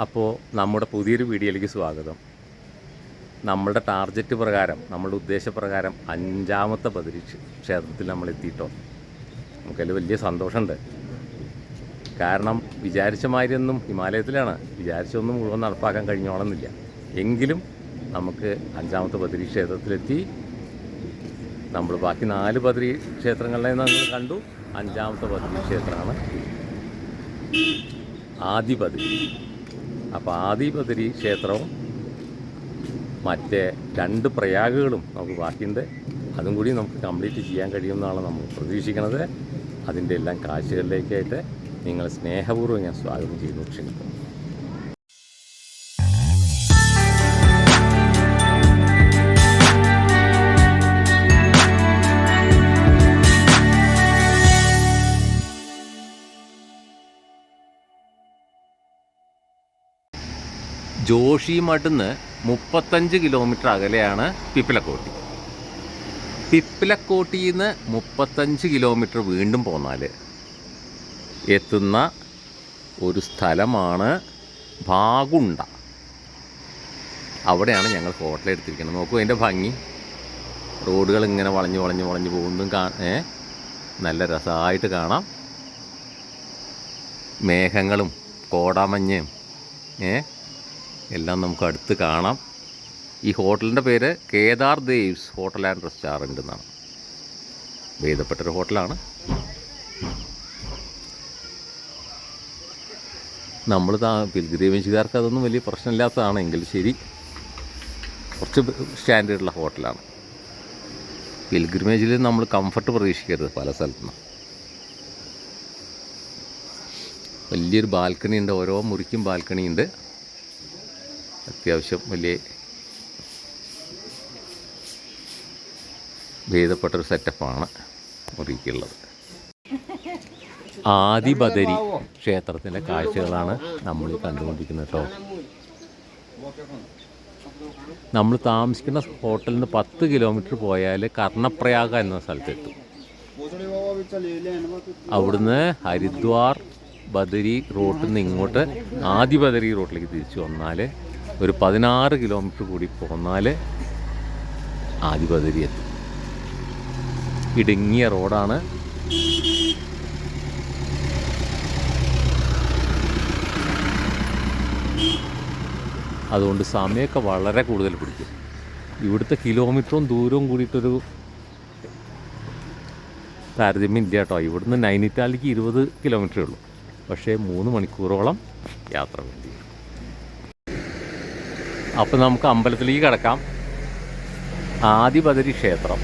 അപ്പോൾ നമ്മുടെ പുതിയൊരു വീഡിയോയിലേക്ക് സ്വാഗതം. നമ്മളുടെ ടാർഗറ്റ് പ്രകാരം, നമ്മളുടെ ഉദ്ദേശപ്രകാരം 5ാമത്തെ ബദരി ക്ഷേത്രത്തിൽ നമ്മൾ എത്തിയിട്ടോ. നമുക്കതിൽ വലിയ സന്തോഷമുണ്ട്. കാരണം വിചാരിച്ച മാതിരിയൊന്നും ഹിമാലയത്തിലാണ്, വിചാരിച്ചൊന്നും മുഴുവൻ നടപ്പാക്കാൻ കഴിഞ്ഞോളന്നില്ല. എങ്കിലും നമുക്ക് 5ാമത്തെ ബദരി ക്ഷേത്രത്തിലെത്തി. നമ്മൾ ബാക്കി 4 ബദരി ക്ഷേത്രങ്ങളിലെ നമ്മൾ കണ്ടു. 5ാമത്തെ ബദരി ക്ഷേത്രമാണ് ആദി ബദരി. അപ്പോൾ ആദി ബദരി ക്ഷേത്രവും മറ്റേ 2 പ്രയാഗുകളും നമുക്ക് ബാക്കിയുണ്ട്. അതും കൂടി നമുക്ക് കംപ്ലീറ്റ് ചെയ്യാൻ കഴിയുമെന്നാണ് നമ്മൾ പ്രതീക്ഷിക്കുന്നത്. അതിൻ്റെ എല്ലാം കാഴ്ചകളിലേക്കായിട്ട് നിങ്ങൾ സ്നേഹപൂർവ്വം ഞാൻ സ്വാഗതം ചെയ്തു ക്ഷണിക്കുന്നു. ജോഷിമഠിന്ന് 35 കിലോമീറ്റർ അകലെയാണ് പിപ്പിലക്കോട്ടി. പിപ്പിലക്കോട്ടിയിൽ നിന്ന് 35 കിലോമീറ്റർ വീണ്ടും പോന്നാൽ എത്തുന്ന ഒരു സ്ഥലമാണ് ഭാഗുണ്ട. അവിടെയാണ് ഞങ്ങൾ ഹോട്ടൽ എടുത്തിരിക്കുന്നത്. നോക്കൂ അതിൻ്റെ ഭംഗി. റോഡുകൾ ഇങ്ങനെ വളഞ്ഞ് പോകുന്നതും നല്ല രസമായിട്ട് കാണാം. മേഘങ്ങളും കോടാമഞ്ഞയും എല്ലാം നമുക്ക് അടുത്ത് കാണാം. ഈ ഹോട്ടലിൻ്റെ പേര് Kedar Dev's hotel and restaurant എന്നാണ്. ഭേദപ്പെട്ടൊരു ഹോട്ടലാണ്. നമ്മൾ പിൽഗ്രിമേജുകാർക്ക് അതൊന്നും വലിയ പ്രശ്നമില്ലാത്തതാണെങ്കിൽ ശരി, കുറച്ച് സ്റ്റാൻഡേർഡുള്ള ഹോട്ടലാണ്. പിൽഗ്രിമേജിൽ നമ്മൾ കംഫർട്ട് പ്രതീക്ഷിക്കരുത് പല സ്ഥലത്തുനിന്നും. വലിയൊരു ബാൽക്കണി ഉണ്ട്, ഓരോ മുറിക്കും ബാൽക്കണി ഉണ്ട്. അത്യാവശ്യം വലിയ ഭേദപ്പെട്ടൊരു സെറ്റപ്പാണ് മുറിക്കുള്ളത്. ആദി ബദരി ക്ഷേത്രത്തിൻ്റെ കാഴ്ചകളാണ് നമ്മൾ കണ്ടുകൊണ്ടിരിക്കുന്നത് കേട്ടോ. നമ്മൾ താമസിക്കുന്ന ഹോട്ടലിൽ നിന്ന് 10 കിലോമീറ്റർ പോയാൽ കർണപ്രയാഗ എന്ന സ്ഥലത്തെത്തും. അവിടുന്ന് ഹരിദ്വാർ ബദരി റോട്ടിൽ നിന്ന് ഇങ്ങോട്ട് ആദി ബദരി റോട്ടിലേക്ക് തിരിച്ചു വന്നാൽ ഒരു 16 കിലോമീറ്റർ കൂടി പോന്നാൽ ആദി ബദരി എത്തും. ഇടുങ്ങിയ റോഡാണ്. അതുകൊണ്ട് സമയമൊക്കെ വളരെ കൂടുതൽ പിടിക്കും. ഇവിടുത്തെ കിലോമീറ്ററും ദൂരവും കൂടിയിട്ടൊരു താരതമ്യം ഇല്ല കേട്ടോ. ഇവിടുന്ന് നൈനിറ്റാലിലേക്ക് 20 കിലോമീറ്ററേ ഉള്ളൂ. പക്ഷേ 3 മണിക്കൂറോളം യാത്ര വേണ്ടി. അപ്പോൾ നമുക്ക് അമ്പലത്തിലേക്ക് കിടക്കാം. ആദി ബദരി ക്ഷേത്രം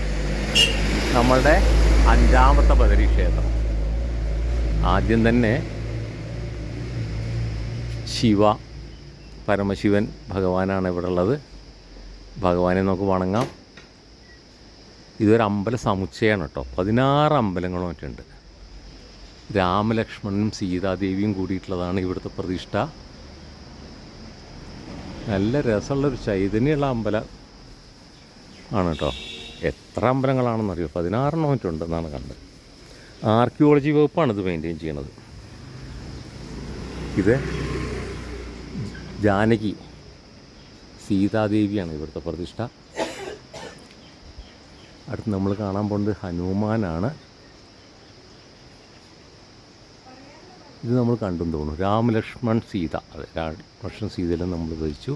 നമ്മളുടെ 5ാമത്തെ ബദരി ക്ഷേത്രം. ആദ്യം തന്നെ പരമശിവൻ ഭഗവാനാണ് ഇവിടെ ഉള്ളത്. ഭഗവാനെ നമുക്ക് വണങ്ങാം. ഇതൊരു അമ്പല സമുച്ചയമാണ് കേട്ടോ. 16 അമ്പലങ്ങളും മറ്റുണ്ട്. രാമലക്ഷ്മണനും സീതാദേവിയും കൂടിയിട്ടുള്ളതാണ് ഇവിടുത്തെ പ്രതിഷ്ഠ. നല്ല രസമുള്ളൊരു ചൈതന്യമുള്ള അമ്പലം ആണ് കേട്ടോ. എത്ര അമ്പലങ്ങളാണെന്നറിയോ? 16 മറ്റുണ്ടെന്നാണ് കണ്ടത്. ആർക്കിയോളജി വകുപ്പാണ് ഇത് മെയിൻറ്റെയിൻ ചെയ്യണത്. ഇത് ജാനകി സീതാദേവിയാണ് ഇവിടുത്തെ പ്രതിഷ്ഠ. അടുത്ത് നമ്മൾ കാണാൻ പോകുന്നത് ഹനുമാനാണ്. ഇത് നമ്മൾ കണ്ടെന്ന് തോന്നുന്നു. രാമലക്ഷ്മൺ സീത, അതെ, രാമലക്ഷ്മൺ സീതയിലും നമ്മൾ ധരിച്ചു.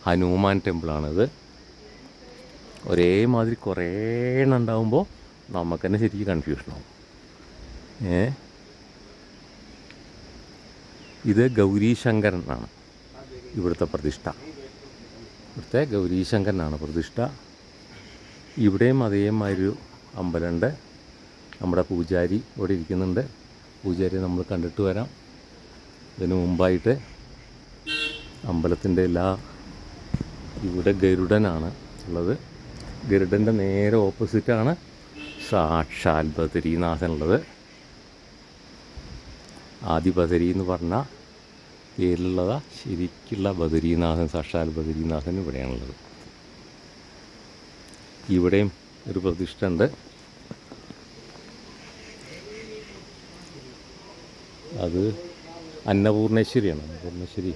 ഹനുമാൻ ടെമ്പിളാണിത്. ഒരേമാതിരി കുറേ എണ്ണം ഉണ്ടാകുമ്പോൾ നമുക്ക് തന്നെ ശരിക്കും കൺഫ്യൂഷനാവും. ഇത് ഗൗരീശങ്കരനാണ് ഇവിടുത്തെ പ്രതിഷ്ഠ. ഇവിടുത്തെ ഗൗരീശങ്കരനാണ് പ്രതിഷ്ഠ. ഇവിടെയും അതേമാതിരി അമ്പലമുണ്ട്. നമ്മുടെ പൂജാരി ഇവിടെ ഇരിക്കുന്നുണ്ട്. പൂജാരിയെ നമ്മൾ കണ്ടിട്ട് വരാം. ഇതിന് മുമ്പായിട്ട് അമ്പലത്തിൻ്റെ ഇവിടെ ഗരുഡനാണ് ഉള്ളത്. ഗരുഡൻ്റെ നേരെ ഓപ്പോസിറ്റാണ് സാക്ഷാൽ ബദരീനാഥനുള്ളത്. ആദി ബദരി എന്ന് പറഞ്ഞ പേരിലുള്ളതാ ശരിക്കുള്ള ബദരീനാഥൻ, സാക്ഷാൽ ബദരീനാഥൻ ഇവിടെയാണുള്ളത്. ഇവിടെയും ഒരു പ്രതിഷ്ഠ ഉണ്ട്. അത് അന്നപൂർണേശ്വരിയാണ്. അന്നപൂർണേശ്വരി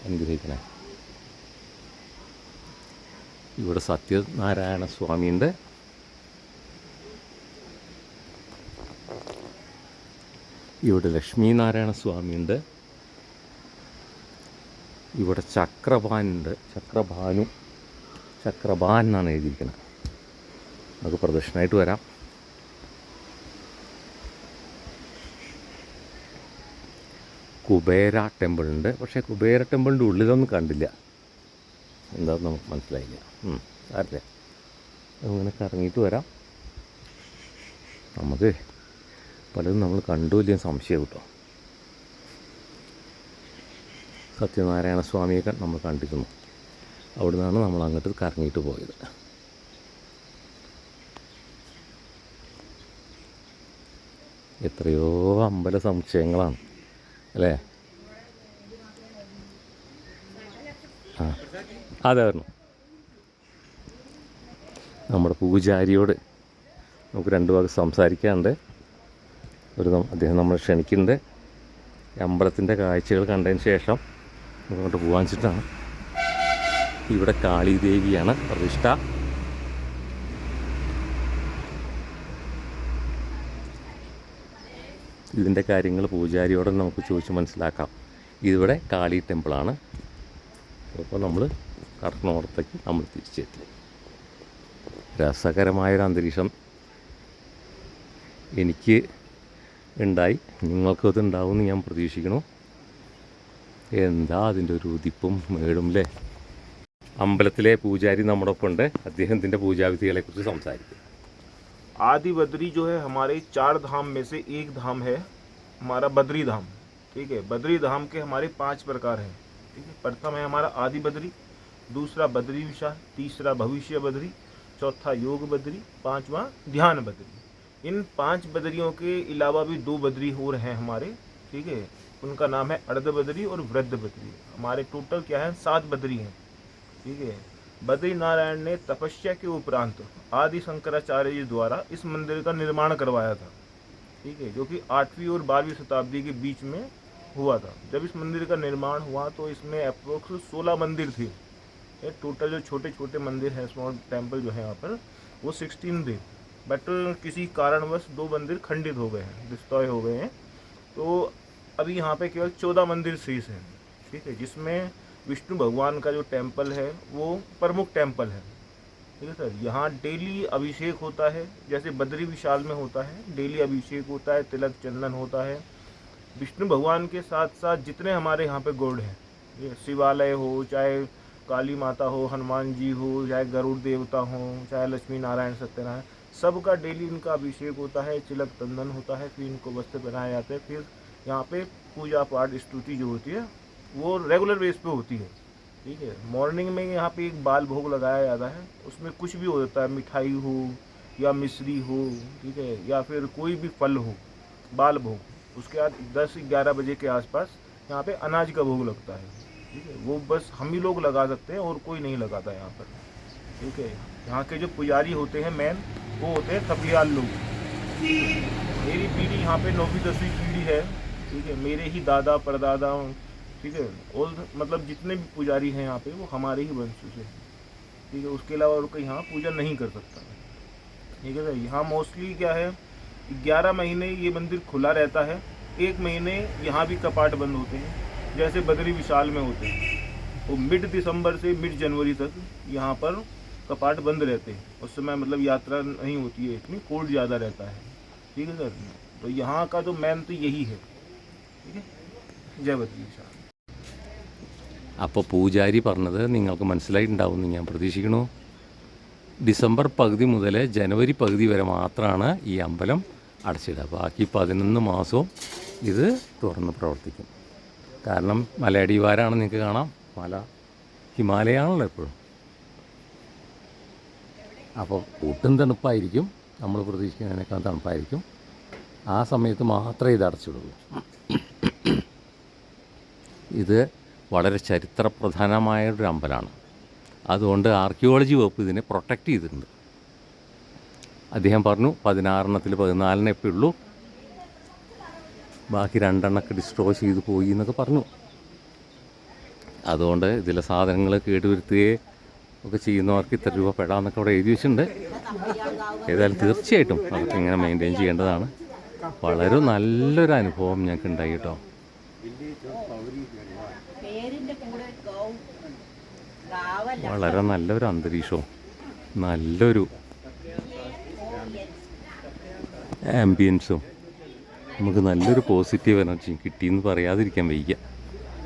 അനുഗ്രഹിക്കണേ. ഇവിടെ സത്യനാരായണ സ്വാമിയുണ്ട്. ഇവിടെ ലക്ഷ്മീനാരായണ സ്വാമിയുണ്ട്. ഇവിടെ ചക്രഭാനുണ്ട്. ചക്രഭാൻ എന്നാണ് എഴുതിയിരിക്കുന്നത്. നമുക്ക് പ്രദക്ഷിണമായിട്ട് വരാം. കുബേര ടെമ്പിളുണ്ട്. പക്ഷേ കുബേര ടെമ്പിളിൻ്റെ ഉള്ളിലൊന്നും കണ്ടില്ല. എന്താണെന്ന് നമുക്ക് മനസ്സിലായില്ല. സാരില്ല, അങ്ങനെ കറങ്ങിയിട്ട് വരാം. നമുക്ക് പലതും നമ്മൾ കണ്ടുമില്ല സംശയം കേട്ടോ. സത്യനാരായണ സ്വാമിയൊക്കെ നമ്മൾ കണ്ടിരുന്നു. അവിടെ നിന്നാണ് നമ്മൾ അങ്ങോട്ട് കറങ്ങിയിട്ട് പോയത്. എത്രയോ അമ്പല സമുച്ചയങ്ങളാണ് അല്ലേ? അതെ പറഞ്ഞു. നമ്മുടെ പൂജാരിയോട് നമുക്ക് രണ്ട് വാക്ക് സംസാരിക്കാനുണ്ട്. അദ്ദേഹം നമ്മളെ ക്ഷണിക്കുന്നുണ്ട്. അമ്പലത്തിൻ്റെ കാഴ്ചകൾ കണ്ടതിന് ശേഷം അങ്ങോട്ട് പോകാൻ വെച്ചിട്ടാണ്. ഇവിടെ കാളിദേവിയാണ് പ്രതിഷ്ഠ. ഇതിൻ്റെ കാര്യങ്ങൾ പൂജാരിയോടെ നമുക്ക് ചോദിച്ച് മനസ്സിലാക്കാം. ഇതിവിടെ കാളി ടെമ്പിളാണ്. അപ്പോൾ നമ്മൾ കർണോടത്തേക്ക് നമ്മൾ തിരിച്ചെത്തി. രസകരമായൊരു അന്തരീക്ഷം എനിക്ക് ഉണ്ടായി. നിങ്ങൾക്കും അത് ഉണ്ടാവുമെന്ന് ഞാൻ പ്രതീക്ഷിക്കുന്നു. എന്താ അതിൻ്റെ ഒരു ഉദിപ്പും മേടും അല്ലേ? അമ്പലത്തിലെ പൂജാരി നമ്മുടെ ഒപ്പം ഉണ്ട്. അദ്ദേഹത്തിൻ്റെ പൂജാവിധികളെക്കുറിച്ച് സംസാരിക്കും. आदि बद्री जो है हमारे 4 धाम में से एक धाम है हमारा बद्री धाम। ठीक है, बद्री धाम के हमारे 5 प्रकार हैं। ठीक है, प्रथम है हमारा आदि बद्री, दूसरा बद्री विशाल, तीसरा भविष्य बद्री, चौथा योग बद्री, पांचवा ध्यान बद्री। इन 5 बद्रियों के अलावा भी 2 बद्री और हैं हमारे। ठीक है, उनका नाम है अर्ध बद्री और वृद्ध बद्री। हमारे टोटल क्या है 7 बद्री हैं। ठीक है, बद्री नारायण ने तपस्या के उपरांत आदि शंकराचार्य जी द्वारा इस मंदिर का निर्माण करवाया था। ठीक है, जो कि 8वीं और 12वीं शताब्दी के बीच में हुआ था। जब इस मंदिर का निर्माण हुआ तो इसमें अप्रोक्स 16 मंदिर थे। टोटल जो छोटे छोटे मंदिर हैं, स्मॉल टेम्पल जो है यहाँ पर, वो 16 थे। बट किसी कारणवश 2 मंदिर खंडित हो गए हैं, डिस्ट्रॉय हो गए हैं। तो अभी यहाँ पे केवल 14 मंदिर शेष हैं। ठीक है, जिसमें विष्णु भगवान का जो टेम्पल है वो प्रमुख टेम्पल है। ठीक है सर, यहाँ डेली अभिषेक होता है, जैसे बद्री विशाल में होता है। डेली अभिषेक होता है, तिलक चंदन होता है। विष्णु भगवान के साथ साथ जितने हमारे यहाँ पे गॉड हैं, ये शिवालय हो, चाहे काली माता हो, हनुमान जी हो, चाहे गरुड़ देवता हो, चाहे लक्ष्मी नारायण सत्यनारायण, सबका डेली इनका अभिषेक होता है, तिलक चंदन होता है, फिर इनको वस्त्र पहनाए जाते हैं। फिर यहाँ पे पूजा पाठ स्तुति जो होती है वो रेगुलर बेस पे होती है। ठीक है, मॉर्निंग में यहाँ पे एक बाल भोग लगाया जाता है। उसमें कुछ भी हो जाता है, मिठाई हो या मिश्री हो, ठीक है, या फिर कोई भी फल हो, बाल भोग। उसके बाद 10-11 बजे के आसपास यहाँ पे अनाज का भोग लगता है। ठीक है, वो बस हम ही लोग लगा सकते हैं और कोई नहीं लगाता यहाँ पर। ठीक है, यहाँ के जो पुजारी होते हैं मेन, वो होते हैं खपियाल लोग। मेरी पीढ़ी यहाँ पे 9वीं 10वीं पीढ़ी है। ठीक है, मेरे ही दादा परदादा, ठीक है, और मतलब जितने भी पुजारी हैं यहाँ पे वो हमारे ही वंश से। ठीक है, उसके अलावा और कोई यहाँ पूजा नहीं कर सकता। ठीक है सर, यहाँ मोस्टली क्या है 11 महीने ये मंदिर खुला रहता है। 1 महीने यहाँ भी कपाट बंद होते हैं, जैसे बद्री विशाल में होते हैं। वो मिड दिसंबर से मिड जनवरी तक यहाँ पर कपाट बंद रहते हैं। उस समय मतलब यात्रा नहीं होती है, इतनी कोल्ड ज़्यादा रहता है। ठीक है सर, तो यहाँ का जो मेन तो यही है। ठीक है, जय बद्री विशाल। അപ്പോൾ പൂജാരി പറഞ്ഞത് നിങ്ങൾക്ക് മനസ്സിലായിട്ടുണ്ടാവുമെന്ന് ഞാൻ പ്രതീക്ഷിക്കുന്നു. ഡിസംബർ പകുതി മുതൽ ജനുവരി പകുതി വരെ മാത്രമാണ് ഈ അമ്പലം അടച്ചിടുക. ബാക്കി 11 മാസവും ഇത് തുറന്ന് പ്രവർത്തിക്കും. കാരണം മലയടിവാരാണ്, നിങ്ങൾക്ക് കാണാം, മല ഹിമാലയാണല്ലോ എപ്പോഴും. അപ്പോൾ ഒട്ടും തണുപ്പായിരിക്കും, നമ്മൾ പ്രതീക്ഷിക്കുന്നതിനേക്കാൾ തണുപ്പായിരിക്കും. ആ സമയത്ത് മാത്രമേ ഇത് അടച്ചിടുള്ളൂ. ഇത് വളരെ ചരിത്രപ്രധാനമായൊരു അമ്പലമാണ്. അതുകൊണ്ട് ആർക്കിയോളജി വകുപ്പ് ഇതിനെ പ്രൊട്ടക്റ്റ് ചെയ്തിട്ടുണ്ട്. അദ്ദേഹം പറഞ്ഞു 16 14 ഇപ്പോൾ ഉള്ളൂ, ബാക്കി 2 ഡിസ്ട്രോയ് ചെയ്ത് പോയി എന്നൊക്കെ പറഞ്ഞു. അതുകൊണ്ട് ഇതിലെ സാധനങ്ങൾ കേടുവരുത്തുകയും ഒക്കെ ചെയ്യുന്നവർക്ക് ഇത്ര രൂപ പെടാമെന്നൊക്കെ അവിടെ എഴുതി വെച്ചിട്ടുണ്ട്. ഏതായാലും തീർച്ചയായിട്ടും അതൊക്കെ ഇങ്ങനെ മെയിൻറ്റെയിൻ ചെയ്യേണ്ടതാണ്. വളരെ നല്ലൊരു അനുഭവം ഞങ്ങൾക്ക് ഉണ്ടായി കേട്ടോ. വളരെ നല്ലൊരു അന്തരീക്ഷവും നല്ലൊരു ആംബിയൻസും നമുക്ക് നല്ലൊരു പോസിറ്റീവ് എനർജിയും കിട്ടിയെന്ന് പറയാതിരിക്കാൻ വയ്യ.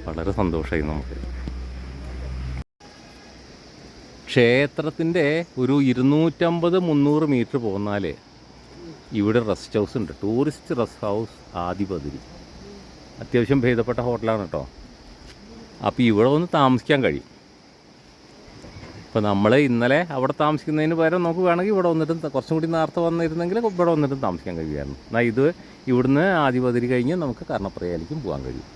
വളരെ സന്തോഷമായി നമുക്ക്. ക്ഷേത്രത്തിൻ്റെ ഒരു 250-300 മീറ്റർ പോന്നാൽ ഇവിടെ റെസ്റ്റ് ഹൗസ് ഉണ്ട്. Tourist rest house Adibadri. അത്യാവശ്യം ഭേദപ്പെട്ട ഹോട്ടലാണ് കേട്ടോ. അപ്പോൾ ഇവിടെ ഒന്ന് താമസിക്കാൻ കഴിയും. ഇപ്പോൾ നമ്മൾ ഇന്നലെ അവിടെ താമസിക്കുന്നതിന് പകരം നമുക്ക് വേണമെങ്കിൽ ഇവിടെ വന്നിട്ടും കുറച്ചും കൂടി നേരത്തെ വന്നിരുന്നെങ്കിൽ ഇവിടെ വന്നിട്ടും താമസിക്കാൻ കഴിയുമായിരുന്നു. എന്നാൽ ഇത് ഇവിടുന്ന് ആദിബദരി കഴിഞ്ഞ് നമുക്ക് കർണപ്രയാലിക്കും പോകാൻ കഴിയും.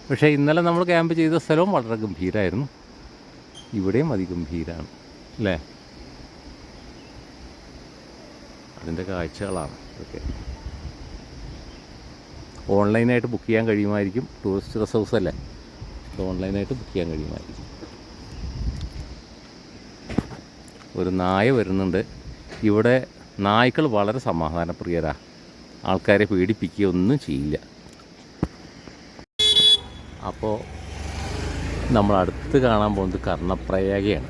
പക്ഷേ ഇന്നലെ നമ്മൾ ക്യാമ്പ് ചെയ്ത സ്ഥലവും വളരെ ഗംഭീരമായിരുന്നു. ഇവിടെയും അതിഗംഭീരമാണ് അല്ലേ? അതിൻ്റെ കാഴ്ചകളാണ് ഇതൊക്കെ. ഓൺലൈനായിട്ട് ബുക്ക് ചെയ്യാൻ കഴിയുമായിരിക്കും. ടൂറിസ്റ്റ് റെസ്റ്റ് ഹൗസ് അല്ലേ, അത് ഓൺലൈനായിട്ട് ബുക്ക് ചെയ്യാൻ കഴിയുമായിരിക്കും. ഒരു നായ വരുന്നുണ്ട്. ഇവിടെ നായ്ക്കൾ വളരെ സമാധാനപ്രിയരാ. ആൾക്കാരെ പേടിപ്പിക്കുകയൊന്നും ചെയ്യില്ല. അപ്പോൾ നമ്മൾ അടുത്ത് കാണാൻ പോകുന്നത് കർണപ്രയാഗയാണ്.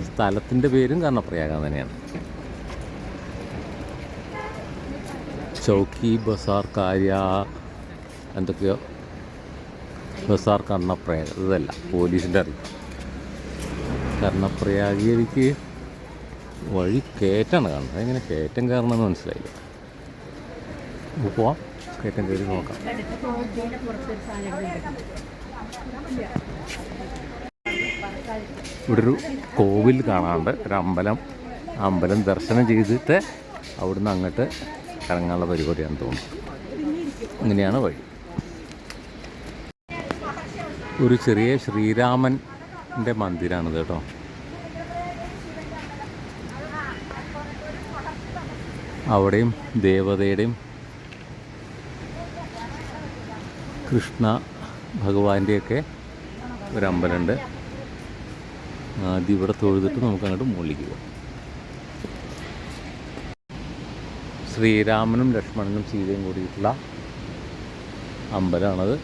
സ്ഥലത്തിൻ്റെ പേരും കർണപ്രയാഗ തന്നെയാണ്. ചൗക്കി ബസാർ കാര്യ എന്തൊക്കെയോ ബസാർ കർണപ്രയാഗ ഇതല്ല പോലീസിൻ്റെ അറിയിപ്പ്. കർണപ്രയാഗിലേക്ക് വഴി കയറ്റാണ് കാണുന്നത്. എങ്ങനെ കയറ്റം കയറണമെന്ന് മനസ്സിലായില്ല. പോവാം, കയറ്റം കയറി നോക്കാം. ഇവിടെ ഒരു കോവിൽ കാണാണ്ട് ഒരു അമ്പലം ദർശനം ചെയ്തിട്ട് അവിടുന്ന് അങ്ങോട്ട് ഇറങ്ങാനുള്ള പരിപാടിയാണ് തോന്നുന്നു. ഇങ്ങനെയാണ് വഴി. ഒരു ചെറിയ ശ്രീരാമൻ്റെ മന്ദിരാണിത് കേട്ടോ. അവിടെയും ദേവതയുടെയും കൃഷ്ണ ഭഗവാന്റെയൊക്കെ ഒരമ്പലമുണ്ട്. ആദ്യം ഇവിടെ തൊഴുതിട്ട് നമുക്ക് അങ്ങോട്ട് മുകളിലേക്ക് പോകാം. ശ്രീരാമനും ലക്ഷ്മണനും സീതയും കൂടിയിട്ടുള്ള അമ്പലമാണത്.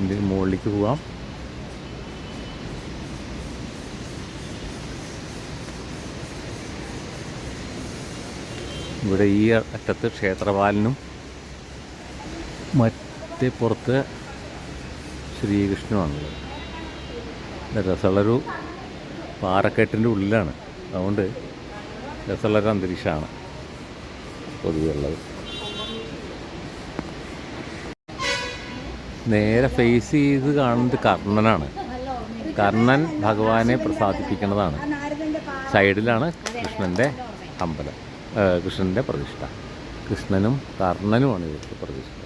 ഇതിന് മുകളിലേക്ക് പോകാം. ഇവിടെ ഈ അറ്റത്ത് ക്ഷേത്രപാലനും മറ്റേ പുറത്ത് ശ്രീകൃഷ്ണനുമാണുള്ളത്. രസമുള്ളൊരു പാറക്കെട്ടിൻ്റെ ഉള്ളിലാണ്. അതുകൊണ്ട് രസമുള്ളൊരു അന്തരീക്ഷമാണ് പൊതുവെ ഉള്ളത്. നേരെ ഫേസ് ചെയ്ത് കാണുന്നത് കർണനാണ്. കർണൻ ഭഗവാനെ പ്രസാദിപ്പിക്കുന്നതാണ്. സൈഡിലാണ് കൃഷ്ണൻ്റെ അമ്പലം, കൃഷ്ണൻ്റെ പ്രതിഷ്ഠ. കൃഷ്ണനും കർണനുമാണ് ഇവിടുത്തെ പ്രതിഷ്ഠ.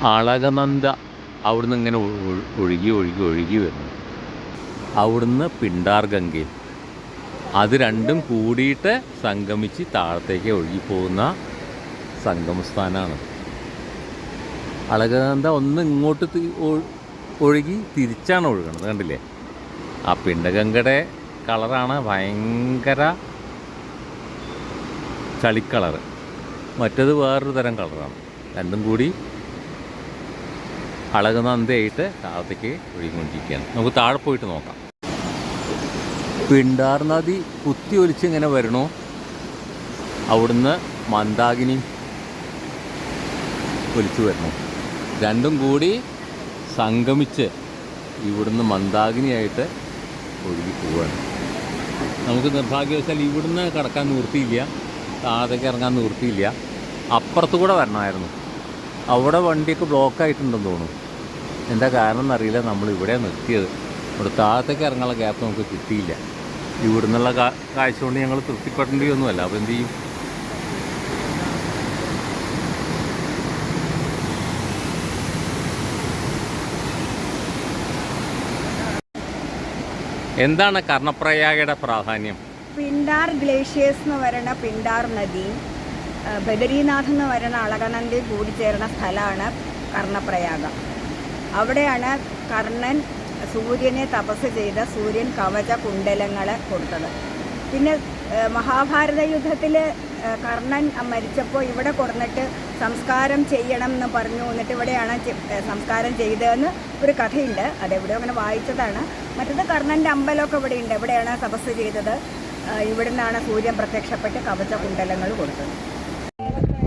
അളകനന്ദ അവിടുന്ന് ഇങ്ങനെ ഒഴുകി വരുന്നു. അവിടുന്ന് പിണ്ടാർ ഗംഗയിൽ അത് രണ്ടും കൂടിയിട്ട് സംഗമിച്ച് താഴത്തേക്ക് ഒഴുകിപ്പോകുന്ന സംഗമസ്ഥാനമാണ്. അളകനന്ദ ഒന്ന് ഇങ്ങോട്ട് ഒഴുകി തിരിച്ചാണ് ഒഴുകണത്. കണ്ടില്ലേ? ആ പിണ്ടഗംഗയുടെ കളറാണ് ഭയങ്കര ചളിക്കളറ്. മറ്റത് വേറൊരു തരം കളറാണ്. രണ്ടും കൂടി അളകനന്ദയായിട്ട് താഴത്തേക്ക് ഒഴുകിക്കൊണ്ടിരിക്കുകയാണ്. നമുക്ക് താഴെ പോയിട്ട് നോക്കാം. പിണ്ടാർ നദി കുത്തി ഒലിച്ചിങ്ങനെ വരണു. അവിടുന്ന് മന്ദാകിനി ഒലിച്ചു വരണം. രണ്ടും കൂടി സംഗമിച്ച് ഇവിടുന്ന് മന്ദാകിനിയായിട്ട് ഒഴുകി പോവുകയാണ്. നമുക്ക് നിർഭാഗ്യവശാൽ ഇവിടുന്ന് കടക്കാൻ നിവൃത്തിയില്ല, താഴത്തേക്ക് ഇറങ്ങാൻ നിവൃത്തിയില്ല. അപ്പുറത്ത് കൂടെ വരണമായിരുന്നു. അവിടെ വണ്ടിയൊക്കെ ബ്ലോക്കായിട്ടുണ്ടെന്ന് തോന്നുന്നു. എന്താ കാരണം എന്നറിയില്ല. നമ്മൾ ഇവിടെ നിർത്തിയത്. ഇവിടെ താഴത്തേക്ക് ഇറങ്ങാനുള്ള ഗ്യാപ്പ് നമുക്ക് കിട്ടിയില്ല. ഇവിടുന്നുള്ള കാഴ്ച കൊണ്ട് ഞങ്ങൾ തൃപ്തിപ്പെടേണ്ടിയൊന്നുമല്ല. അപ്പോൾ എന്ത് ചെയ്യും? എന്താണ് കർണപ്രയാഗയുടെ പ്രാധാന്യം? പിണ്ടാർ ഗ്ലേഷ്യേഴ്സ് എന്ന് പറയുന്ന പിണ്ടാർ നദി, ബദരീനാഥ് എന്ന് പറയുന്ന അളകനന്ദി കൂടിച്ചേർന്ന സ്ഥലമാണ് കർണപ്രയാഗ. അവിടെയാണ് കർണൻ സൂര്യനെ തപസ് ചെയ്ത് സൂര്യൻ കവച കുണ്ടലങ്ങൾ കൊടുത്തത്. പിന്നെ മഹാഭാരത യുദ്ധത്തിൽ കർണൻ മരിച്ചപ്പോൾ ഇവിടെ കൊടുന്നിട്ട് സംസ്കാരം ചെയ്യണം എന്ന് പറഞ്ഞു. എന്നിട്ട് ഇവിടെയാണ് സംസ്കാരം ചെയ്തതെന്ന് ഒരു കഥയുണ്ട്. അതെവിടെയോ അങ്ങനെ വായിച്ചതാണ്. മറ്റത് കർണൻ്റെ അമ്പലമൊക്കെ ഇവിടെയുണ്ട്. എവിടെയാണ് തപസ് ചെയ്തത്. ഇവിടെ നിന്നാണ് സൂര്യൻ പ്രത്യക്ഷപ്പെട്ട് കവച കുണ്ടലങ്ങൾ കൊടുത്തത്.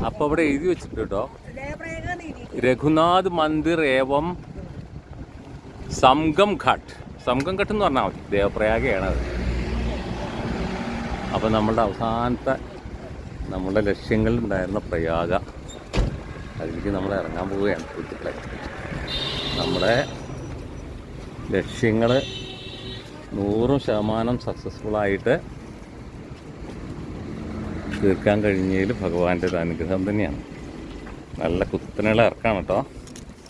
അപ്പോൾ ഇവിടെ എഴുതി വെച്ചിട്ട് കേട്ടോ, രഘുനാഥ് മന്ദിർ ഏവം സംഗം ഘട്ട്. സംഗം ഘട്ട് എന്ന് പറഞ്ഞാൽ മതി, ദേവപ്രയാഗയാണത്. അപ്പോൾ നമ്മളുടെ അവസാനത്തെ നമ്മളുടെ ലക്ഷ്യങ്ങളിലുണ്ടായിരുന്ന പ്രയാഗ, അതിലേക്ക് നമ്മൾ ഇറങ്ങാൻ പോവുകയാണ്. സുഹൃത്തുക്കളെ, നമ്മുടെ ലക്ഷ്യങ്ങൾ 100% സക്സസ്ഫുള്ളായിട്ട് തീർക്കാൻ കഴിഞ്ഞതിൽ ഭഗവാന്റെ അനുഗ്രഹം തന്നെയാണ്. നല്ല കുത്തനെയുള്ള ഇറക്കാണ് കേട്ടോ.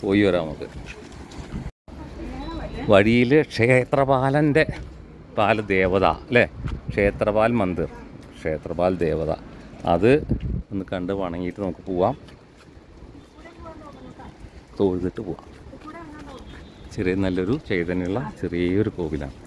പോയി വരാം നമുക്ക്. വഴിയിൽ ക്ഷേത്രപാലൻ്റെ ദേവത അല്ലേ, ക്ഷേത്രപാൽ മന്ദിർ, ക്ഷേത്രപാൽ ദേവത, അത് ഒന്ന് കണ്ട് വണങ്ങിയിട്ട് നമുക്ക് പോവാം. തൊഴുതിട്ട് പോവാം. ചെറിയ നല്ലൊരു ചൈതന്യമുള്ള ചെറിയൊരു കോവിലാണ്.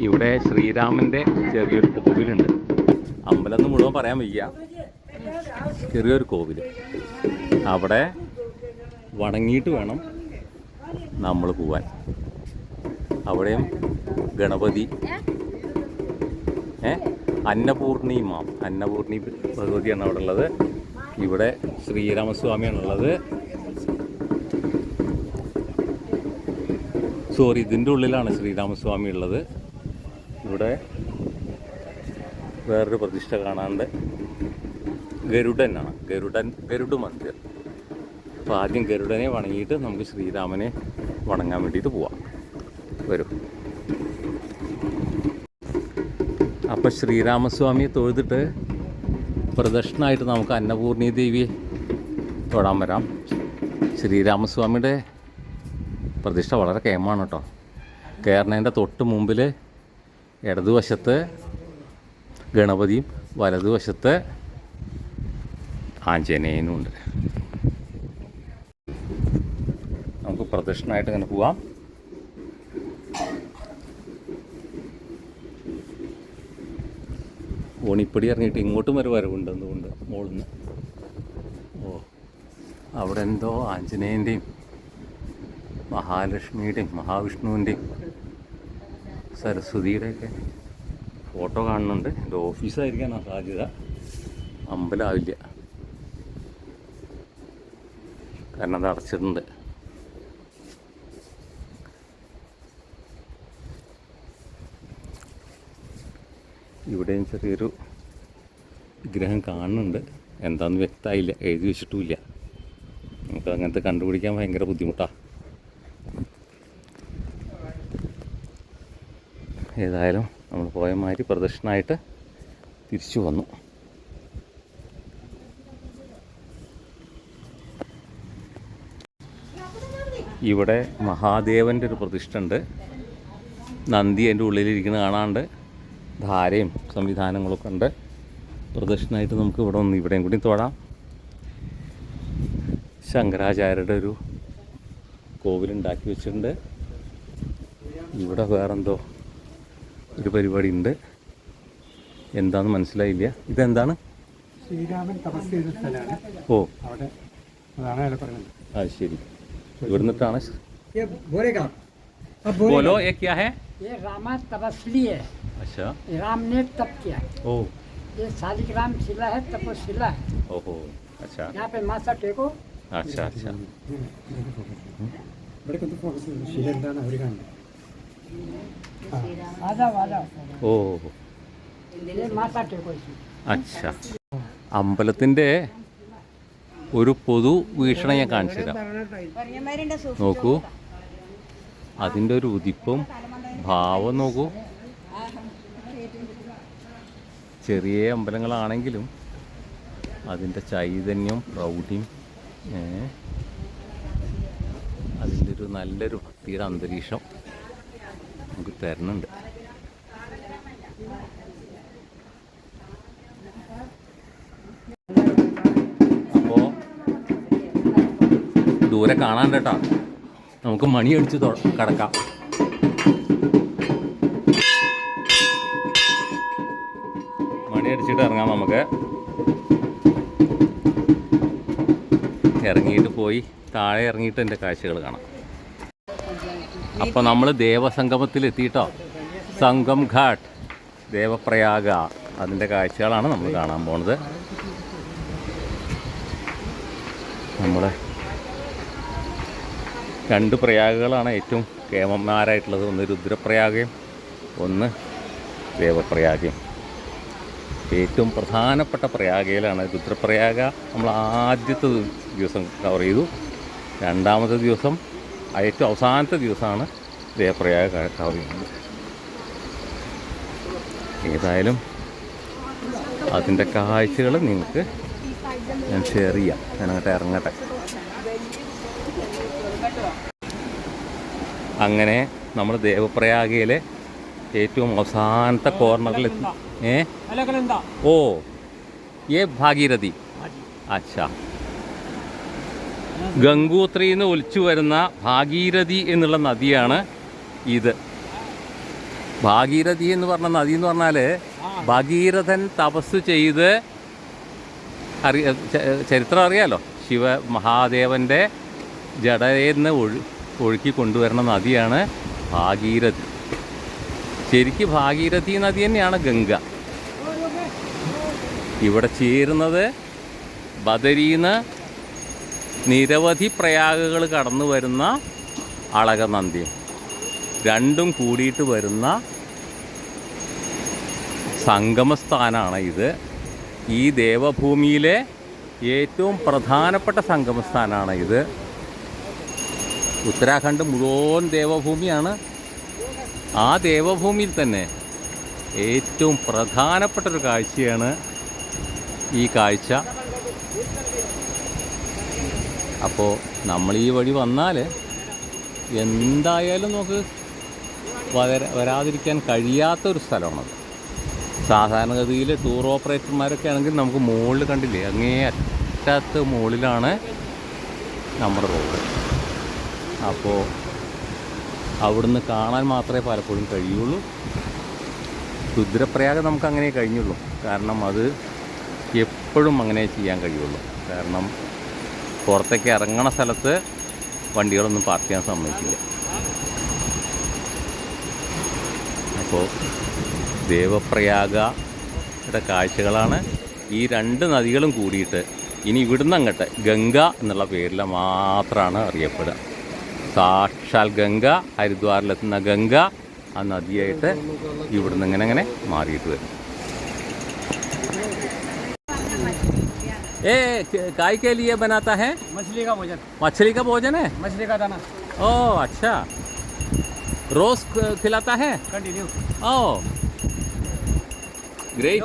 ഇവിടെ ശ്രീരാമൻ്റെ ചെറിയൊരു കോവിലുണ്ട്. അമ്പലം എന്ന് മുഴുവൻ പറയാൻ വയ്യ, ചെറിയൊരു കോവിൽ. അവിടെ വണങ്ങിയിട്ട് വേണം നമ്മൾ പോവാൻ. അവിടെയും ഗണപതി, അന്നപൂർണി ഭഗവതിയാണ് അവിടെ ഉള്ളത്. ഇവിടെ ശ്രീരാമസ്വാമിയാണുള്ളത്. ഇതിൻ്റെ ഉള്ളിലാണ് ശ്രീരാമസ്വാമി ഉള്ളത്. ഇവിടെ വേറൊരു പ്രതിഷ്ഠ കാണാണ്ട് ഗരുഡനാണ്, ഗരുഡ് മന്ദിർ. അപ്പോൾ ആദ്യം ഗരുഡനെ വണങ്ങിയിട്ട് നമുക്ക് ശ്രീരാമനെ വണങ്ങാൻ വേണ്ടിയിട്ട് പോവാം. വരും. അപ്പോൾ ശ്രീരാമസ്വാമിയെ തൊഴുതിട്ട് പ്രദക്ഷിണമായിട്ട് നമുക്ക് അന്നപൂർണി ദേവിയെ തൊഴാൻ വരാം. ശ്രീരാമസ്വാമിയുടെ പ്രതിഷ്ഠ വളരെ കേമാണ് കേട്ടോ. കയറുന്നതിൻ്റെ തൊട്ട് മുമ്പിൽ ഇടതുവശത്ത് ഗണപതിയും വലതുവശത്ത് ആഞ്ജനേയനുമുണ്ട്. നമുക്ക് പ്രദക്ഷിണമായിട്ട് ഇങ്ങനെ പോവാം. ഓണിപ്പടി ഇറങ്ങിയിട്ട് ഇങ്ങോട്ടും ഒരു വരവുണ്ട്. എന്തുകൊണ്ട് മുകളിൽ നിന്ന് അവിടെ എന്തോ ആഞ്ജനേയൻ്റെയും മഹാലക്ഷ്മിയുടെയും മഹാവിഷ്ണുവിൻ്റെയും സരസ്വതിയുടെയൊക്കെ ഫോട്ടോ കാണുന്നുണ്ട്. എൻ്റെ ഓഫീസായിരിക്കാനാണ് സാധ്യത. അമ്പലമാവില്ല, കാരണം അത് അടച്ചിട്ടുണ്ട്. ഇവിടെയും ചെറിയൊരു വിഗ്രഹം കാണുന്നുണ്ട്, എന്താണെന്ന് വ്യക്തമായില്ല, എഴുതി വെച്ചിട്ടുമില്ല. നമുക്ക് അങ്ങനത്തെ കണ്ടുപിടിക്കാൻ ഭയങ്കര ബുദ്ധിമുട്ടാണ്. ഏതായാലും നമ്മൾ പോയ മാതിരി പ്രദക്ഷിണമായിട്ട് തിരിച്ചു വന്നു. ഇവിടെ മഹാദേവൻ്റെ ഒരു പ്രതിഷ്ഠ ഉണ്ട്. നന്ദി എൻ്റെ ഉള്ളിലിരിക്കുന്ന കാണാണ്ട് ധാരയും സംവിധാനങ്ങളൊക്കെ ഉണ്ട്. പ്രദക്ഷിണമായിട്ട് നമുക്ക് ഇവിടെ ഒന്ന് ഇവിടെയും കൂടി തൊഴാം. ശങ്കരാചാര്യരുടെ ഒരു കോവിലുണ്ടാക്കി വെച്ചിട്ടുണ്ട്. ഇവിടെ വേറെന്തോ ഒരു പരിപാടി ഉണ്ട്, എന്താണെന്ന് മനസ്സിലായില്ല. ഇതെന്താണ്? ശ്രീരാമൻ തപസ് ചെയ്ത സ്ഥലമാണ്. ഓ, അവിടെ അതാണ് അയാൾ പറയുന്നത്. അത് ശരി. ഇവിടുന്നിട്ടാണ്. ये बोलेगा अब बोलो, ये क्या है? ये रामा तपस्वी है. अच्छा. राम ने तप किया. ओ, ये शालिग्राम शिला है, तपोशिला है. ओहो, अच्छा यहाँ पे माथा टेको. अच्छा अच्छा. बड़े को तो शिला എന്താണ് അവർ കാണുന്നത്. आजा आजा. ഓ, ये माथा टेको इसमें. അച്ഛാ. അമ്പലത്തിൻ്റെ ഒരു പൊതു വീക്ഷണം ഞാൻ കാണിച്ചു തരാം. പറഞ്ഞമാരുണ്ട് നോക്കൂ, അതിൻ്റെ ഒരു ഉദിപ്പും ഭാവം നോക്കൂ. ചെറിയ അമ്പലങ്ങളാണെങ്കിലും അതിൻ്റെ ചൈതന്യം, പ്രൗഢിയും അതിൻ്റെ ഒരു നല്ലൊരു ഭക്തിയുടെ അന്തരീക്ഷം നമുക്ക് തരുന്നുണ്ട്. അപ്പോൾ ദൂരെ കാണാൻ കേട്ടോ, നമുക്ക് മണിയടിച്ച് കിടക്കാം. മണിയടിച്ചിട്ട് ഇറങ്ങാം. നമുക്ക് ഇറങ്ങിയിട്ട് പോയി താഴെ ഇറങ്ങിയിട്ട് എൻ്റെ കാഴ്ചകൾ കാണാം. അപ്പോൾ നമ്മൾ ദേവസംഗമത്തിൽ എത്തിയിട്ടോ. സംഗം ഘാട്ട്, ദേവപ്രയാഗ, അതിൻ്റെ കാഴ്ചകളാണ് നമ്മൾ കാണാൻ പോണത്. നമ്മൾ രണ്ട് പ്രയാഗകളാണ് ഏറ്റവും കേമന്മാരായിട്ടുള്ളത്. ഒന്ന് രുദ്രപ്രയാഗയും ഒന്ന് ദേവപ്രയാഗയും. ഏറ്റവും പ്രധാനപ്പെട്ട പ്രയാഗയിലാണ് രുദ്രപ്രയാഗ. നമ്മൾ ആദ്യത്തെ ദിവസം കവർ ചെയ്തു. രണ്ടാമത്തെ ദിവസം, ഏറ്റവും അവസാനത്തെ ദിവസമാണ് ദേവപ്രയാഗ കവർ ചെയ്യുന്നത്. ഏതായാലും അതിൻ്റെ കാഴ്ചകൾ നിങ്ങൾക്ക് ഞാൻ ഷെയർ ചെയ്യാം. ഞാൻ അങ്ങോട്ട് ഇറങ്ങട്ടെ. അങ്ങനെ നമ്മൾ ദേവപ്രയാഗയിലെ ഏറ്റവും അവസാനത്തെ കോർണറിലെത്തി. ഓ, ये ഭാഗീരഥി. അച്ഛാ, ഗംഗോത്രിയിൽ നിന്ന് ഒലിച്ചു വരുന്ന ഭാഗീരഥി എന്നുള്ള നദിയാണ് ഇത്. ഭാഗീരഥി എന്ന് പറഞ്ഞ നദി എന്ന് പറഞ്ഞാൽ ഭഗീരഥൻ തപസ് ചെയ്ത് ചരിത്രം അറിയാലോ. ശിവ മഹാദേവൻ്റെ ജടയിൽ നിന്ന് ഒഴുക്കി കൊണ്ടുവരുന്ന നദിയാണ് ഭാഗീരഥി. ശരിക്കും ഭാഗീരഥി നദി തന്നെയാണ് ഗംഗ. ഇവിടെ ചേരുന്നത് ബദരീന്ന് നിരവധി പ്രയാഗകൾ കടന്നു വരുന്ന അളകനന്ദിയും രണ്ടും കൂടിയിട്ട് വരുന്ന സംഗമസ്ഥാനമാണ് ഇത്. ഈ ദേവഭൂമിയിലെ ഏറ്റവും പ്രധാനപ്പെട്ട സംഗമസ്ഥാനമാണ് ഇത്. ഉത്തരാഖണ്ഡ് മുഴുവൻ ദേവഭൂമിയാണ്. ആ ദേവഭൂമിയിൽ തന്നെ ഏറ്റവും പ്രധാനപ്പെട്ടൊരു കാഴ്ചയാണ് ഈ കാഴ്ച. അപ്പോൾ നമ്മൾ ഈ വഴി വന്നാൽ എന്തായാലും നമുക്ക് വരാതിരിക്കാൻ കഴിയാത്തൊരു സ്ഥലമാണത്. സാധാരണഗതിയിൽ ടൂർ ഓപ്പറേറ്റർമാരൊക്കെ ആണെങ്കിൽ നമുക്ക് മുകളിൽ കണ്ടില്ലേ, അങ്ങേ അറ്റത്ത് മുകളിലാണ് നമ്മുടെ റോഡ്. അപ്പോൾ അവിടുന്ന് കാണാൻ മാത്രമേ പലപ്പോഴും കഴിയുള്ളൂ. രുദ്രപ്രയാഗ നമുക്ക് അങ്ങനെ കഴിഞ്ഞുള്ളൂ. കാരണം അത് എപ്പോഴും അങ്ങനെ ചെയ്യാൻ കഴിയുള്ളൂ. കാരണം പുറത്തേക്ക് ഇറങ്ങണ സ്ഥലത്ത് വണ്ടികളൊന്നും പാർക്ക് ചെയ്യാൻ സമ്മതിക്കില്ല. അപ്പോൾ ദേവപ്രയാഗയുടെ കാഴ്ചകളാണ് ഈ രണ്ട് നദികളും കൂടിയിട്ട്. ഇനി ഇവിടുന്ന് അങ്ങോട്ട് ഗംഗ എന്നുള്ള പേരിൽ മാത്രമാണ് അറിയപ്പെടുക. സാക്ഷാൽ ഗംഗ, ഹരിദ്വാറിലെത്തുന്ന ഗംഗ ആ നദിയായിട്ട് ഇവിടുന്ന് ഇങ്ങനെ മാറിയിട്ട് വരും. ये काय के लिए बनाता है? मछली का भोजन, मछली का भोजन है। मछली का दाना ओह अच्छा, रोज खिलाता है। कंटिन्यू। Oh great.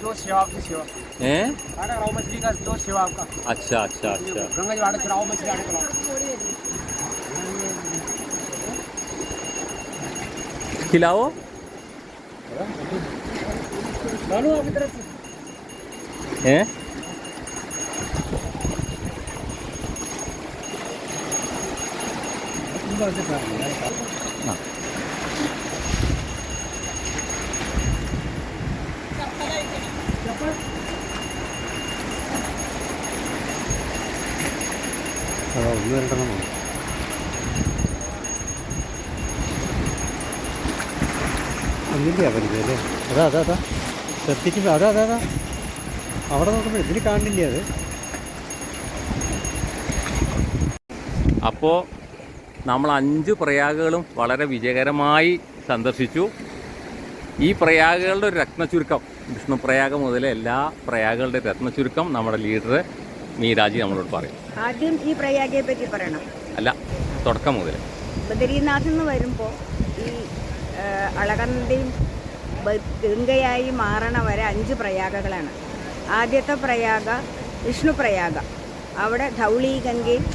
जो सेवा आपकी सेवा हैं? आटा कराओ मछली का, जो सेवा आपका अच्छा अच्छा अच्छा। गंगा जी आटा चढ़ाओ, मछली आटा चढ़ाओ। खिलाओ। डालो आपकी तरफ से। हैं? हाँ। ഒന്ന് രണ്ടെണ്ണം ഒന്നിൻ്റെ അവരിത് അല്ലേ? അതാ അതാ അതാ ശ്രദ്ധിക്കുമ്പോൾ അതാ അതാ അതാ അവിടെ നോക്കുമ്പോൾ ഇതിന് കാണില്ല അത്. അപ്പോൾ നമ്മൾ 5 പ്രയാഗങ്ങളും വളരെ വിജയകരമായി സന്ദർശിച്ചു. ഈ പ്രയാഗകളുടെ ഒരു രത്നചുരുക്കം, വിഷ്ണു പ്രയാഗം മുതൽ എല്ലാ പ്രയാഗങ്ങളുടെ രത്നചുരുക്കം നമ്മുടെ ലീഡർ മീരാജി നമ്മളോട് പറയും. ആദ്യം ഈ പ്രയാഗയെ പറ്റി പറയണം. അല്ല, തുടക്കം മുതൽ. ബദരീനാഥിൽ നിന്ന് വരുമ്പോൾ ഈ അളകനന്ദയും ഗംഗയായി മാറണ വരെ 5 പ്രയാഗങ്ങളാണ്. ആദ്യത്തെ പ്രയാഗ വിഷ്ണു പ്രയാഗ. അവിടെ ധൗളി ഗംഗയും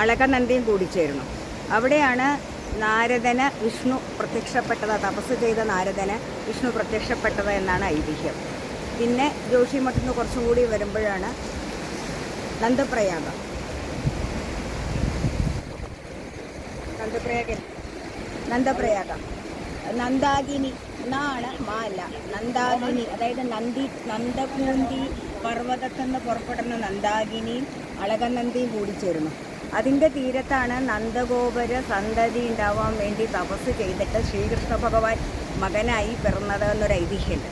അളകനന്ദയും കൂടിച്ചേരുന്നു. അവിടെയാണ് നാരദന് വിഷ്ണു പ്രത്യക്ഷപ്പെട്ടത്, തപസ് ചെയ്ത നാരദന് വിഷ്ണു പ്രത്യക്ഷപ്പെട്ടത് എന്നാണ് ഐതിഹ്യം. പിന്നെ ജോഷിമഠത്തിൽ നിന്ന് കുറച്ചും കൂടി വരുമ്പോഴാണ് നന്ദപ്രയാഗ. നന്ദപ്രയാഗ നന്ദാകിനി എന്നാണ് മാല. നന്ദാകിനി അതായത് നന്ദകൂന്തി പർവ്വതത്തിൽ നിന്ന് പുറപ്പെടുന്ന നന്ദാകിനിയും അളകനന്ദിയും കൂടിച്ചേരുന്നു. അതിൻ്റെ തീരത്താണ് നന്ദഗോപുര സന്തതി ഉണ്ടാവാൻ വേണ്ടി തപസ് ചെയ്തിട്ട് ശ്രീകൃഷ്ണ ഭഗവാൻ മകനായി പിറന്നത് എന്നൊരു ഐതിഹ്യമുണ്ട്.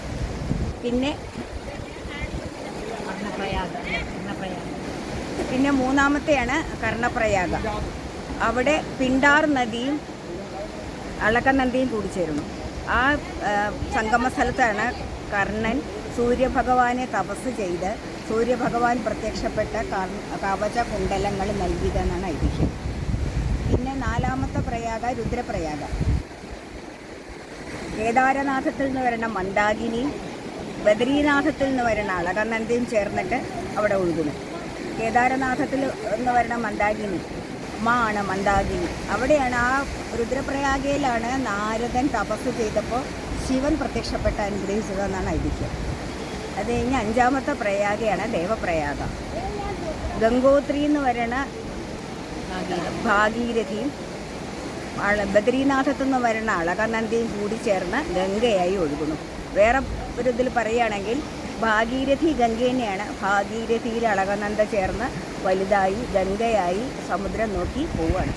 പിന്നെ മൂന്നാമത്തെയാണ് കർണപ്രയാഗ. അവിടെ പിണ്ടാർ നദിയും അളകനന്ദിയും കൂടിച്ചേരുന്നു. ആ സംഗമ സ്ഥലത്താണ് കർണൻ സൂര്യഭഗവാനെ തപസ് ചെയ്ത് സൂര്യഭഗവാൻ പ്രത്യക്ഷപ്പെട്ട കവച കുണ്ടലങ്ങൾ നൽകിയതെന്നാണ് ഐതിഹ്യം. പിന്നെ നാലാമത്തെ പ്രയാഗ രുദ്രപ്രയാഗ. കേദാരനാഥത്തിൽ നിന്ന് വരുന്ന മന്ദാകിനിയും ബദരീനാഥത്തിൽ നിന്ന് വരുന്ന അളകനന്ദിയും ചേർന്നിട്ട് അവിടെ ഒഴുകുന്നു. കേദാരനാഥത്തിൽ നിന്ന് വരുന്ന മന്ദാകിനി ആണ് മന്ദാകിനി. അവിടെയാണ് ആ രുദ്രപ്രയാഗയിലാണ് നാരദൻ തപസ് ചെയ്തപ്പോൾ ശിവൻ പ്രത്യക്ഷപ്പെട്ട് അനുഗ്രഹിച്ചതെന്നാണ് ഐതിഹ്യം. അത് കഴിഞ്ഞ് 5ാമത്തെ പ്രയാഗയാണ് ദേവപ്രയാഗ. ഗംഗോത്രി എന്ന് പറയുന്ന ഭാഗീരഥിയും ബദ്രീനാഥത്തു നിന്ന് വരുന്ന അളകനന്ദിയും കൂടി ചേർന്ന് ഗംഗയായി ഒഴുകുന്നു. വേറെ ഒരു ഇതിൽ പറയുകയാണെങ്കിൽ ഭാഗീരഥി ഗംഗ തന്നെയാണ്. ഭാഗീരഥിയിൽ അളകനന്ദ ചേർന്ന് വലുതായി ഗംഗയായി സമുദ്രം നോക്കി പോവുകയാണ്.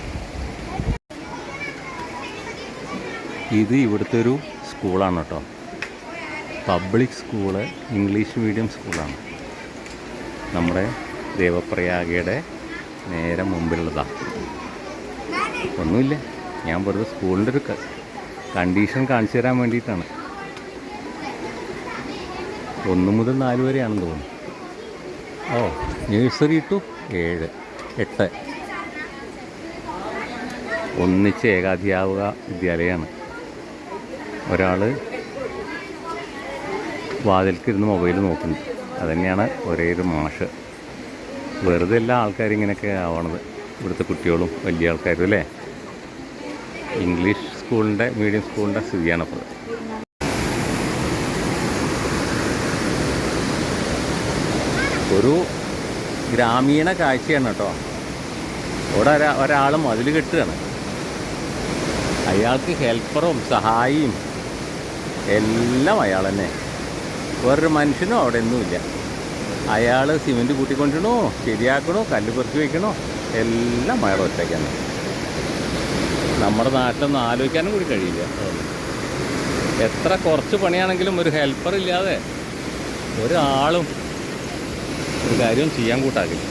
ഇത് ഇവിടുത്തെ ഒരു സ്കൂളാണ് കേട്ടോ. പബ്ലിക് സ്കൂള്, ഇംഗ്ലീഷ് മീഡിയം സ്കൂളാണ്. നമ്മുടെ ദേവപ്രയാഗയുടെ നേരെ മുമ്പിലുള്ളതാണ്. ഒന്നുമില്ല, ഞാൻ വെറുതെ സ്കൂളിൻ്റെ ഒരു കണ്ടീഷൻ കാണിച്ചു തരാൻ വേണ്ടിയിട്ടാണ്. 1 മുതൽ 4 വരെയാണെന്ന് തോന്നുന്നു. നഴ്സറി ടു 7, 8 ഒന്നിച്ച് ഏകാധ്യാപക വിദ്യാലയമാണ്. ഒരാൾ വാതിൽക്കിരുന്ന് മൊബൈൽ നോക്കുന്നുണ്ട്. അതുതന്നെയാണ് ഒരേ ഒരു മാഷ്. വെറുതെ എല്ലാ ആൾക്കാരും ഇങ്ങനെയൊക്കെ ആവണത്, ഇവിടുത്തെ കുട്ടികളും വലിയ ആൾക്കാരും അല്ലേ. ഇംഗ്ലീഷ് സ്കൂളിൻ്റെ, മീഡിയം സ്കൂളിൻ്റെ സ്ഥിതിയാണപ്പോൾ. ഒരു ഗ്രാമീണ കാഴ്ചയാണ് കേട്ടോ. ഇവിടെ ഒരാൾ മതിൽ കെട്ടുകയാണ്. അയാൾക്ക് ഹെൽപ്പറും സഹായിയും എല്ലാം അയാൾ തന്നെ. വേറൊരു മനുഷ്യനോ അവിടെ ഒന്നുമില്ല. അയാൾ സിമെൻറ്റ് കൂട്ടിക്കൊണ്ടിരണോ, ശരിയാക്കണോ, കല്ല് പെറുക്കി വയ്ക്കണോ, എല്ലാം അയാൾ ഒറ്റയ്ക്കാണ്. നമ്മുടെ നാട്ടിലൊന്നും ആലോചിക്കാനും കൂടി കഴിയില്ല. എത്ര കുറച്ച് പണിയാണെങ്കിലും ഒരു ഹെൽപ്പർ ഇല്ലാതെ ഒരാളും ഒരു കാര്യവും ചെയ്യാൻ കൂട്ടാക്കില്ല.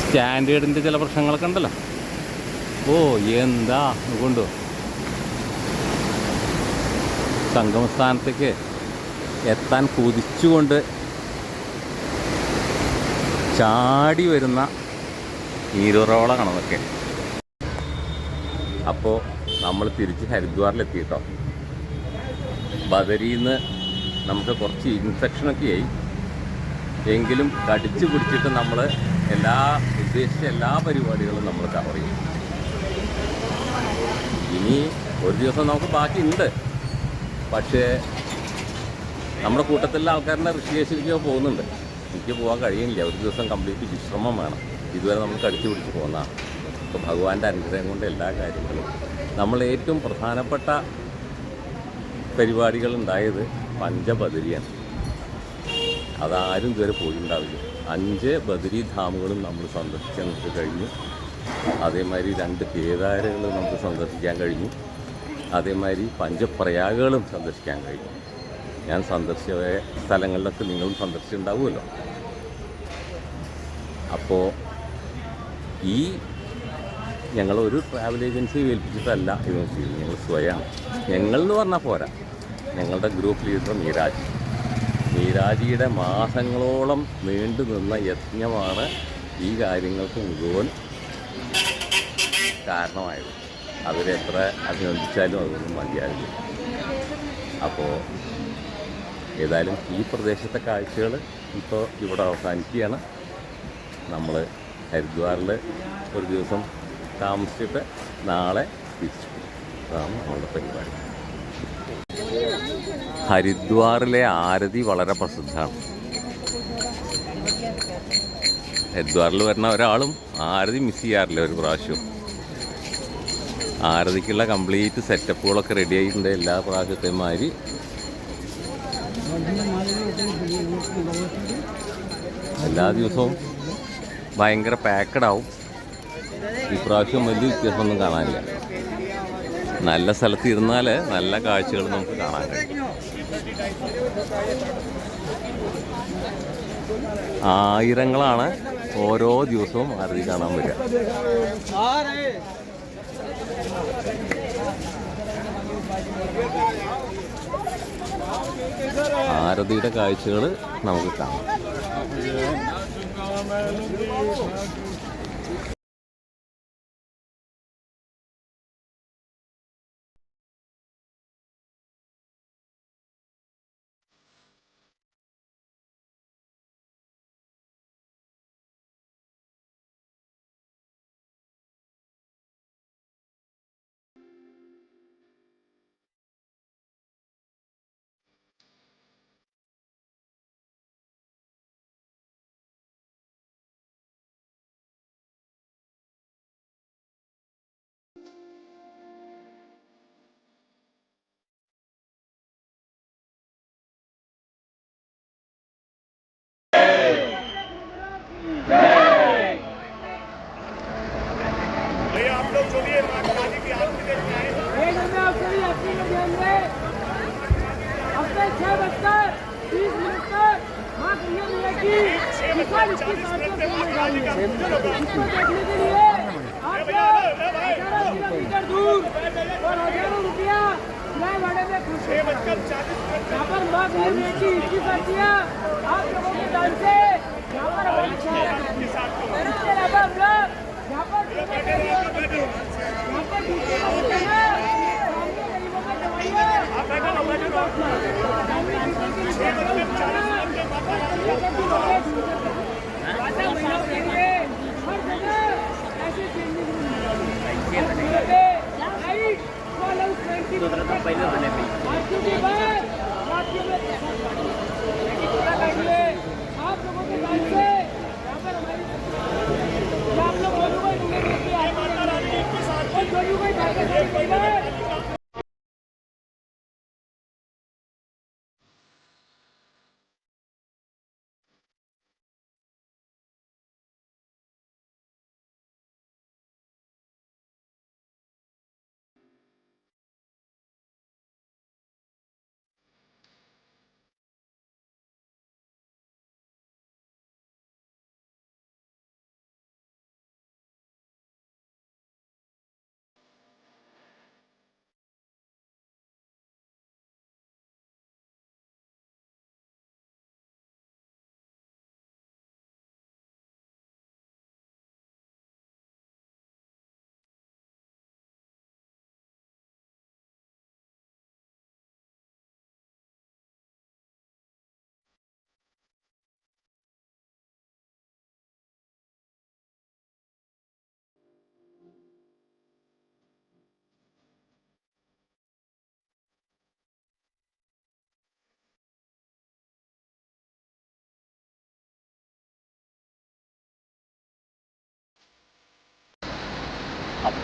സ്റ്റാൻഡേർഡിൻ്റെ ചില പ്രശ്നങ്ങളൊക്കെ ഉണ്ടല്ലോ. എന്താ കൊണ്ടു സംഗമസ്ഥാനത്തേക്ക് എത്താൻ കുതിച്ചുകൊണ്ട് ചാടി വരുന്ന നീരുറവകളാണ് അതൊക്കെ. അപ്പോൾ നമ്മൾ തിരിച്ച് ഹരിദ്വാറിലെത്തി കേട്ടോ. ബദരിയിൽ നിന്ന് നമുക്ക് കുറച്ച് ഇൻഫെക്ഷനൊക്കെ ആയി, എങ്കിലും കടിച്ചു പിടിച്ചിട്ട് നമ്മൾ ഉദ്ദേശിച്ച എല്ലാ പരിപാടികളും നമ്മൾ കവർ ചെയ്യും. ഇനി ഒരു ദിവസം നമുക്ക് ബാക്കിയുണ്ട്. പക്ഷേ നമ്മുടെ കൂട്ടത്തിലുള്ള ആൾക്കാരുടെ ഋഷികേശിലേക്ക് പോകുന്നുണ്ട്. എനിക്ക് പോകാൻ കഴിയില്ല. ഒരു ദിവസം കംപ്ലീറ്റ് വിശ്രമം വേണം. ഇതുവരെ നമ്മൾ കടിച്ചു പിടിച്ച് പോകുന്നതാണ്. അപ്പോൾ ഭഗവാന്റെ അനുഗ്രഹം കൊണ്ട് എല്ലാ കാര്യങ്ങളും നമ്മൾ ഏറ്റവും പ്രധാനപ്പെട്ട പരിപാടികളുണ്ടായത് പഞ്ചബദരിയാണ്. അതാരും ഇതുവരെ പോയിട്ടുണ്ടാവില്ല. 5 ബദരി ധാമുകളും നമ്മൾ സന്ദർശിക്കാൻ നമുക്ക് കഴിഞ്ഞു. അതേമാതിരി 2 കേദാരങ്ങളും നമുക്ക് സന്ദർശിക്കാൻ കഴിഞ്ഞു. അതേമാതിരി പഞ്ചപ്രയാഗങ്ങളും സന്ദർശിക്കാൻ കഴിഞ്ഞു. ഞാൻ സന്ദർശിച്ച സ്ഥലങ്ങളിലൊക്കെ നിങ്ങളും സന്ദർശിച്ചിട്ടുണ്ടാവുമല്ലോ. അപ്പോൾ ഈ ഞങ്ങളൊരു ട്രാവൽ ഏജൻസി ഏൽപ്പിച്ചിട്ടല്ല ഇത് ചെയ്യുന്നത്. ഞങ്ങൾ സ്വയമാണ്. ഞങ്ങളെന്ന് പറഞ്ഞാൽ പോരാ, ഞങ്ങളുടെ ഗ്രൂപ്പ് ലീഡർ മീരാജിയുടെ മാസങ്ങളോളം നീണ്ടു നിന്ന യജ്ഞമാണ് ഈ കാര്യങ്ങൾക്ക് മുഴുവൻ കാരണമായത്. അവരെത്ര അഭിനന്ദിച്ചാലും അതൊന്നും മതിയാകില്ല. അപ്പോൾ ഏതായാലും ഈ പ്രദേശത്തെ കാഴ്ചകൾ ഇപ്പോൾ ഇവിടെ അവസാനിക്കുകയാണ്. നമ്മൾ ഹരിദ്വാറിൽ ഒരു ദിവസം താമസിച്ചിട്ട് നാളെ തിരിച്ചു. അതാണ് നമ്മുടെ പരിപാടി. ഹരിദ്വാറിലെ ആരതി വളരെ പ്രസിദ്ധമാണ്. ഹരിദ്വാറിൽ വരുന്ന ഒരാളും ആരതി മിസ് ചെയ്യാറില്ല ഒരു പ്രാവശ്യവും. ആരതിക്കുള്ള കംപ്ലീറ്റ് സെറ്റപ്പുകളൊക്കെ റെഡി ആയിട്ടുണ്ട് എല്ലാ പ്രാവശ്യത്തെയും മാതിരി. എല്ലാ ദിവസവും ഭയങ്കര പാക്കഡ് ആവും. ഈ പ്രാവശ്യം വലിയ വ്യത്യാസമൊന്നും കാണാനില്ല. നല്ല സ്ഥലത്ത് ഇരുന്നാൽ നല്ല കാഴ്ചകൾ നമുക്ക് കാണാൻ കഴിയും. ആയിരങ്ങളാണ് ഓരോ ദിവസവും ആരതി കാണാൻ വരിക. ആരതിയുടെ കാഴ്ചകൾ നമുക്ക് കാണാം.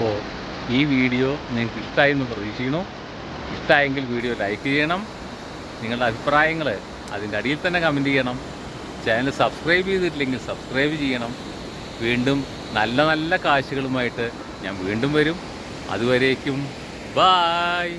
അപ്പോൾ ഈ വീഡിയോ നിങ്ങൾക്ക് ഇഷ്ടമായി എന്ന് പ്രതീക്ഷിക്കുന്നു. ഇഷ്ടമായെങ്കിൽ വീഡിയോ ലൈക്ക് ചെയ്യണം. നിങ്ങളുടെ അഭിപ്രായങ്ങൾ അതിൻ്റെ അടിയിൽ തന്നെ കമൻറ്റ് ചെയ്യണം. ചാനൽ സബ്സ്ക്രൈബ് ചെയ്തിട്ടില്ലെങ്കിൽ സബ്സ്ക്രൈബ് ചെയ്യണം. വീണ്ടും നല്ല നല്ല കാഴ്ചകളുമായിട്ട് ഞാൻ വീണ്ടും വരും. അതുവരേക്കും ബായ്.